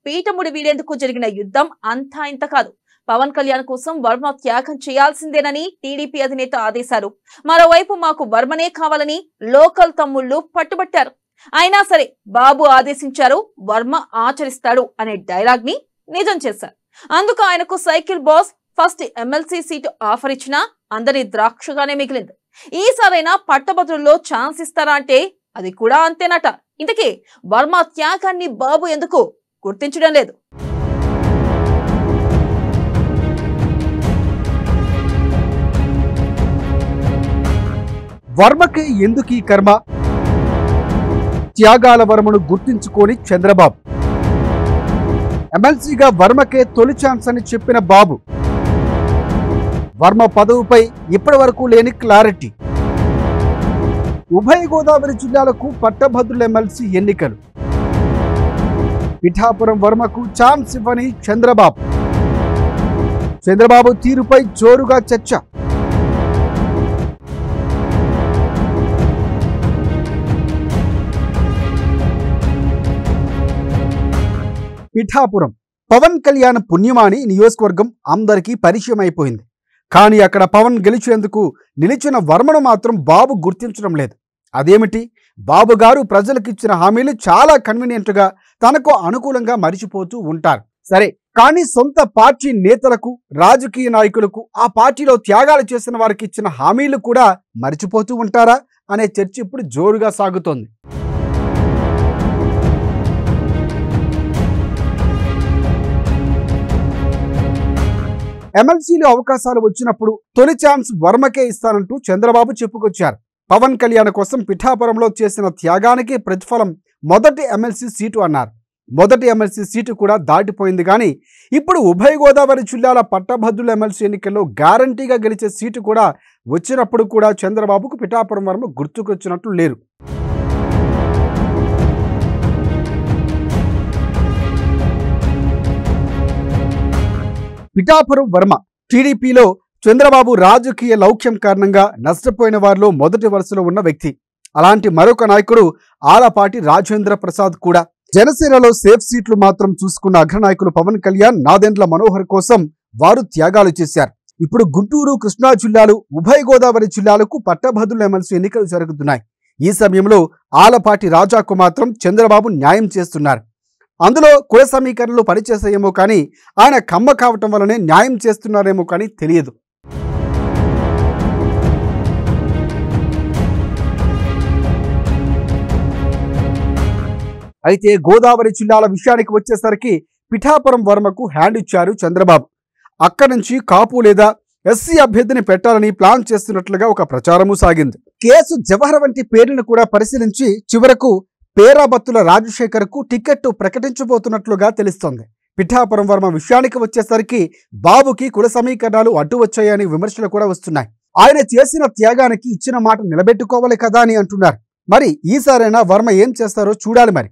పీఠముడి వీడేందుకు జరిగిన యుద్ధం అంతా ఇంత కాదు. పవన్ కళ్యాణ్ కోసం వర్మ త్యాగం చేయాల్సిందేనని టీడీపీ అధినేత ఆదేశారు. మరోవైపు మాకు వర్మనే కావాలని లోకల్ తమ్ముళ్లు పట్టుబట్టారు. అయినా సరే బాబు ఆదేశించారు, వర్మ ఆచరిస్తాడు అనే డైలాగ్ ని నిజం చేశారు. అందుకు ఆయనకు cycle boss first MLC seat offer ఇచ్చినా అందరి ద్రాక్షగానే మిగిలింది. ఈసారైనా పట్టభద్రుల్లో ఛాన్స్ ఇస్తారా అంటే అది కూడా అంతేనట. ఇంతకీ వర్మ త్యాగాన్ని బాబు ఎందుకు గుర్తించడం లేదు? వర్మకి ఎందుకు ఈ కర్మ? త్యాగాల వర్మను గుర్తించుకొని చంద్రబాబు. ఎమ్మెల్సీగా వర్మకే తొలి ఛాన్స్ అని చెప్పిన బాబు. వర్మ పదవిపై ఇప్పటి వరకు లేని క్లారిటీ. ఉభయ గోదావరి జిల్లాలకు పట్టభద్రుల ఎమ్మెల్సీ ఎన్నికలు. పిఠాపురం వర్మకు ఛాన్స్ ఇవ్వని చంద్రబాబు. చంద్రబాబు తీరుపై జోరుగా చర్చ. పిఠాపురం పవన్ కళ్యాణ్ పుణ్యమాని నియోజకవర్గం అందరికీ పరిచయం అయిపోయింది. కానీ అక్కడ పవన్ గెలిచేందుకు నిలిచిన వర్మను మాత్రం బాబు గుర్తించడం లేదు. అదేమిటి? బాబు గారు ప్రజలకు ఇచ్చిన హామీలు చాలా కన్వీనియంట్గా తనకు అనుకూలంగా మరిచిపోతూ ఉంటారు. సరే, కానీ సొంత పార్టీ నేతలకు, రాజకీయ నాయకులకు, ఆ పార్టీలో త్యాగాలు చేసిన వారికి ఇచ్చిన హామీలు కూడా మరిచిపోతూ ఉంటారా అనే చర్చ ఇప్పుడు జోరుగా సాగుతోంది. ఎమ్మెల్సీలో అవకాశాలు వచ్చినప్పుడు తొలి ఛాన్స్ వర్మకే ఇస్తానంటూ చంద్రబాబు చెప్పుకొచ్చారు. పవన్ కళ్యాణ్ కోసం పిఠాపురంలో చేసిన త్యాగానికి ప్రతిఫలం మొదటి ఎమ్మెల్సీ సీటు అన్నారు. మొదటి ఎమ్మెల్సీ సీటు కూడా దాటిపోయింది. కానీ ఇప్పుడు ఉభయ గోదావరి జిల్లాల పట్టభద్రుల ఎమ్మెల్సీ ఎన్నికల్లో గ్యారంటీగా గెలిచే సీటు కూడా వచ్చినప్పుడు కూడా చంద్రబాబుకు పిఠాపురం వర్మ గుర్తుకొచ్చినట్లు లేరు. పిఠాపురం వర్మ టీడీపీలో చంద్రబాబు రాజకీయ లౌక్యం కారణంగా నష్టపోయిన వారిలో మొదటి వరుసలో ఉన్న వ్యక్తి. అలాంటి మరొక నాయకుడు ఆలపాటి రాజేంద్ర ప్రసాద్ కూడా. జనసేనలో సేఫ్ సీట్లు మాత్రం చూసుకున్న అగ్రనాయకులు పవన్ కళ్యాణ్, నాదెండ్ల మనోహర్ కోసం వారు త్యాగాలు చేశారు. ఇప్పుడు గుంటూరు, కృష్ణా జిల్లాలు, ఉభయ గోదావరి జిల్లాలకు పట్టభద్రుల ఎమ్మెల్సీ ఎన్నికలు జరుగుతున్నాయి. ఈ సమయంలో ఆలపాటి రాజాకు మాత్రం చంద్రబాబు న్యాయం చేస్తున్నారు. అందులో కుల సమీకరణలు పనిచేసాయేమో కానీ ఆయన కమ్మ కావటం వల్లనే న్యాయం చేస్తున్నారేమో కానీ తెలియదు. అయితే గోదావరి జిల్లాల విషయానికి వచ్చేసరికి పిఠాపురం వర్మకు హ్యాండ్ ఇచ్చారు చంద్రబాబు. అక్కడి నుంచి కాపు లేదా ఎస్సీ అభ్యర్థిని పెట్టాలని ప్లాన్ చేస్తున్నట్లుగా ఒక ప్రచారము సాగింది. కేసు జవహర్ వంటి పేర్లను కూడా పరిశీలించి చివరకు పేరాబత్తుల రాజశేఖర్కు టికెట్ ప్రకటించబోతున్నట్లుగా తెలుస్తోంది. పిఠాపురం వర్మ విషయానికి వచ్చేసరికి బాబుకి కుల సమీకరణాలు అడ్డు వచ్చాయని విమర్శలు కూడా వస్తున్నాయి. ఆయన చేసిన త్యాగానికి ఇచ్చిన మాట నిలబెట్టుకోవాలి కదా అని అంటున్నారు. మరి ఈసారైనా వర్మ ఏం చేస్తారో చూడాలి మరి.